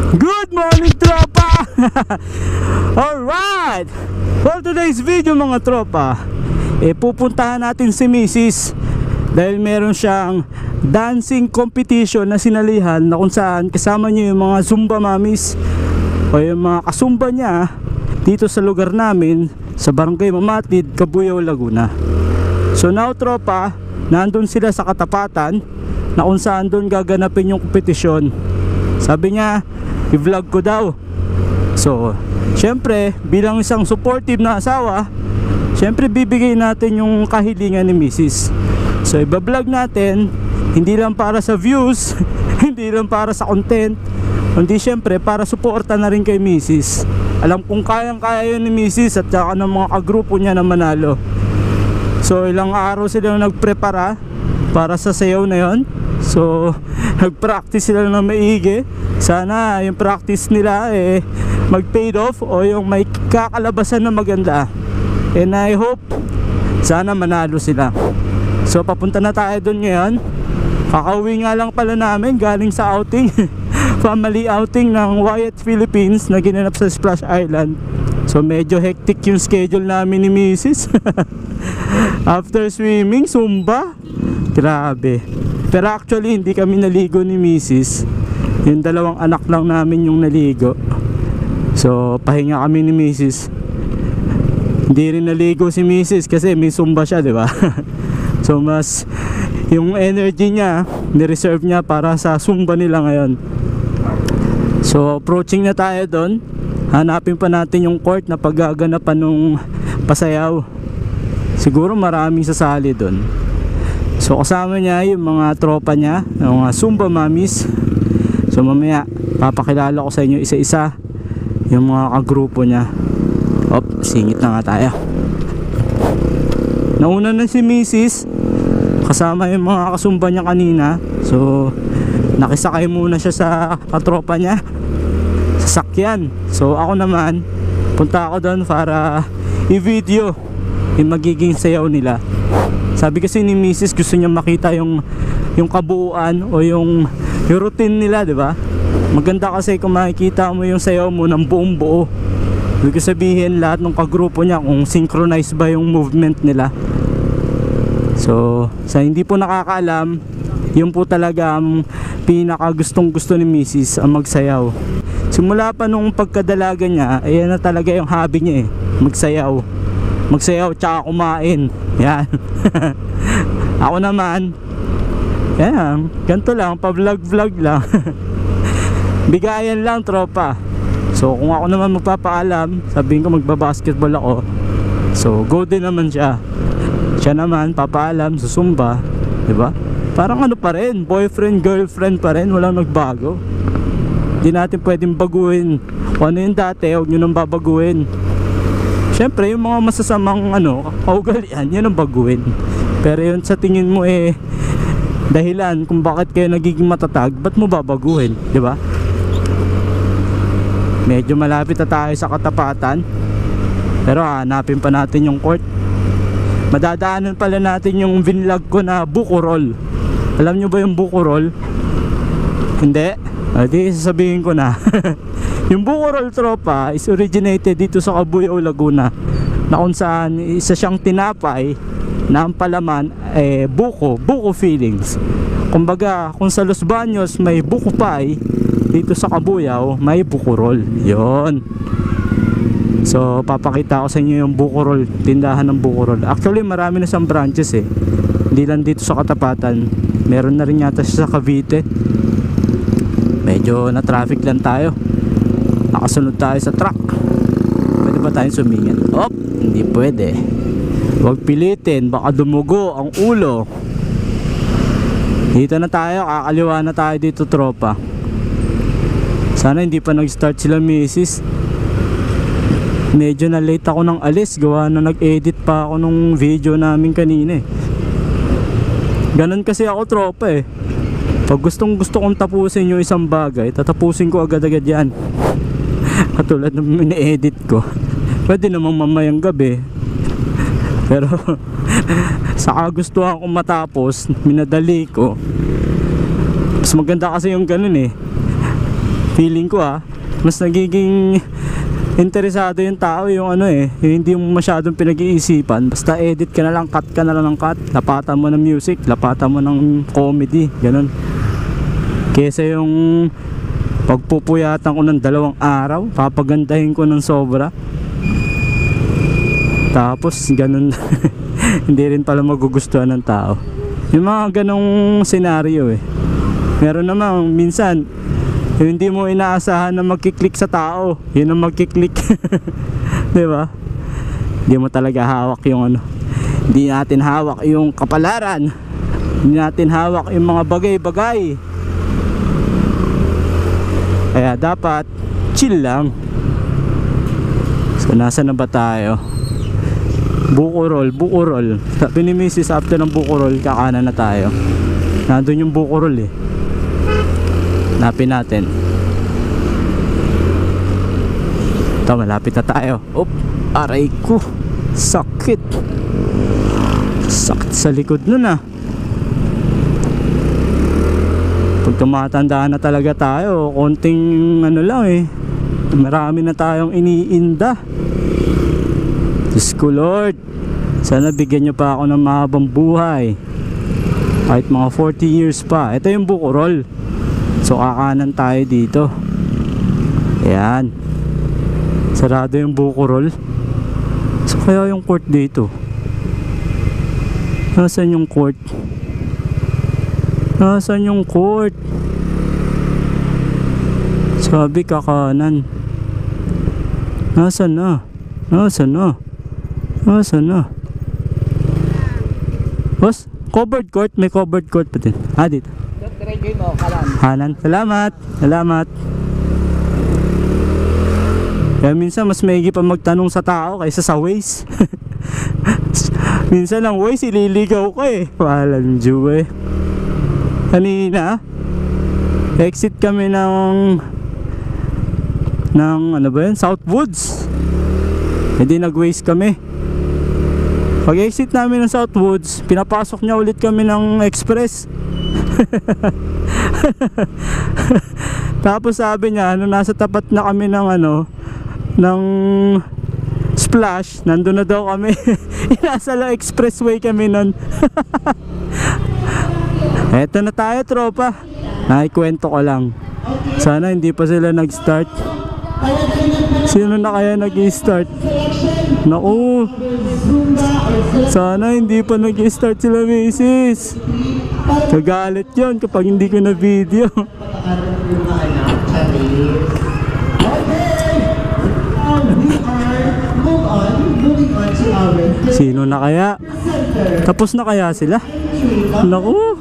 Good morning, tropa! Alright! For today's video mga tropa, pupuntahan natin si Mrs. dahil meron siyang dancing competition na sinalihan na kung saan kasama niyo yung mga Zumba Mamis o yung mga kasumba niya dito sa lugar namin sa Barangay Mamatid, Cabuyao, Laguna. So now tropa, nandun sila sa katapatan na kung saan doon gaganapin yung kompetisyon. Sabi niya, i-vlog ko daw. So, syempre, bilang isang supportive na asawa, syempre bibigay natin yung kahilingan ni Mrs. So, iba-vlog natin, hindi lang para sa views, hindi lang para sa content, kundi syempre para suporta na rin kay Mrs. Alam kong kayang-kaya yun ni Mrs. at saka ng mga kagrupo niya na manalo. So, ilang araw sila nagprepara para sa sayaw na yon. So, nag-practice sila na maigi. Sana yung practice nila mag-paid off o yung may kakalabasan na maganda. And I hope sana manalo sila. So, papunta na tayo dun ngayon. Kakauwi nga lang pala namin galing sa outing family outing ng Wyatt Philippines na ginanap sa Splash Island. So, medyo hectic yung schedule namin ni Mrs. After swimming, Zumba, grabe. Pero actually hindi kami naligo ni Mrs. Yung dalawang anak lang namin yung naligo. So pahinga kami ni Mrs. Hindi rin naligo si Mrs. kasi may Zumba siya, di ba? So mas yung energy niya ni-reserve niya para sa Zumba nila ngayon. So approaching na tayo doon. Hanapin pa natin yung court na paggaganapan nung pasayaw. Siguro maraming sasali doon. So kasama niya yung mga tropa niya, yung mga Zumba Mamis. So mamaya papakilala ko sa inyo isa-isa yung mga kagrupo niya. Singit na nga tayo. Nauna na si Mrs. kasama yung mga kasumba niya kanina. So nakisakay muna siya sa katropa niya sa sakyan. So ako naman punta ako doon para i-video yung magiging sayaw nila. Sabi kasi ni Mrs. gusto niya makita yung kabuuan o yung routine nila, di ba? Maganda kasi kung makikita mo yung sayaw mo ng buong buo. Ibig sabihin lahat ng kagrupo niya kung synchronize ba yung movement nila. So, sa hindi po nakakaalam, yun po talaga ang pinaka gustong gusto ni Mrs. ang magsayaw. Simula pa nung pagkadalaga niya, ayan na talaga yung hobby niya magsayaw tsaka kumain. Yan. Ako naman, yan, ganito lang, pa-vlog lang. Bigayan lang tropa. So kung ako naman magpapaalam, sabihin ko magbabasketball ako, so go din naman siya. Siya naman papaalam sa Zumba, diba? Parang ano pa rin, boyfriend, girlfriend pa rin, walang nagbago. Hindi natin pwedeng baguhin. Kung ano yung dati, huwag nyo nang babaguhin. Siyempre yung mga masasamang kaugalian, yun ang baguhin. Pero yun sa tingin mo dahilan kung bakit kayo nagiging matatag, ba't mo babaguhin, di ba? Medyo malapit na tayo sa katapatan. Pero hanapin pa natin yung court. Madadaanan pala natin yung vinlog ko na buko roll. Alam nyo ba yung buko roll? Hindi? Di sasabihin ko na. Yung buko roll tropa is originated dito sa Cabuyao, Laguna, na kung saan isa siyang tinapay na ang palaman buko feelings. Kumbaga kung sa Los Baños may buko pie, dito sa Cabuyao may buko roll. Yun. So papakita ko sa inyo yung buko roll, tindahan ng buko roll. Actually marami na siyang branches hindi lang dito sa katapatan, meron na rin yata siya sa Cavite. Medyo na traffic lang tayo, nakasunod tayo sa truck. Pwede ba tayong sumingit? Hindi pwede. Huwag pilitin, baka dumugo ang ulo. Dito na tayo, kakaliwa na tayo dito tropa. Sana hindi pa nag-start sila Mrs. Medyo na late ako ng alis, gawa na nag-edit pa ako nung video namin kanina Ganon kasi ako tropa Pag gustong gusto kong tapusin yung isang bagay, tatapusin ko agad-agad yan. Katulad ng mini-edit ko. Pwede namang mamayang gabi. Pero sa kagustuhan kong matapos, minadali ko. Mas maganda kasi yung ganun Feeling ko mas nagiging interesado yung tao, yung ano yung hindi mo masyadong pinag-iisipan. Basta edit ka na lang, cut ka na lang ng cut, lapatan mo ng music, lapatan mo ng comedy, ganun. Kesa yung pagpupuyatan ko ng 2 araw, papagandahin ko ng sobra, tapos ganun. Hindi rin pala magugustuhan ng tao. Yung mga ganong senaryo Meron namang minsan yung hindi mo inaasahan na magkiklik sa tao, yun ang magkiklik. Diba? Hindi mo talaga hawak yung ano. Hindi natin hawak yung kapalaran. Hindi natin hawak yung mga bagay-bagay. Kaya dapat chill lang. So nasa na ba tayo? Buko roll. Sabi ni Mrs. after ng buko roll, kakanan na tayo. Nandun yung buko roll Hanapin natin. Ito, malapit na tayo. Aray ko. Sakit sa likod nun Pag tumatandaan na talaga tayo, konting ano lang marami na tayong iniinda. Diyos ko Lord, sana bigyan nyo pa ako ng mahabang buhay, kahit mga 40 years pa. Ito yung buko roll. So kakanan tayo dito. Ayan, sarado yung buko roll. So kaya yung court dito, nasaan yung court? Nasaan yung court? Sabi kakanan. Nasaan na? Boss, covered court? May covered court pa din. Dito. Kanan. Salamat. Kaya minsan mas maigi pa magtanong sa tao kaysa sa Waze. Minsan ang Waze ililigaw ko Walang Diyo Kanina exit kami ng ano ba yun? Southwoods. Hindi nag-Waze kami. Pag exit namin ng Southwoods, pinapasok niya ulit kami ng Express. Tapos sabi niya nasa tapat na kami ng Splash, nandun na daw kami. Nasa lang expressway kami nun. Eto na tayo tropa. Nakikwento ko lang. Sana hindi pa sila nag-start. Sino na kaya nag-i-start? Naku, sana hindi pa nag-i-start sila Mrs. Kagalit yun kapag hindi ko na video. Sino na kaya? Tapos na kaya sila? Naku,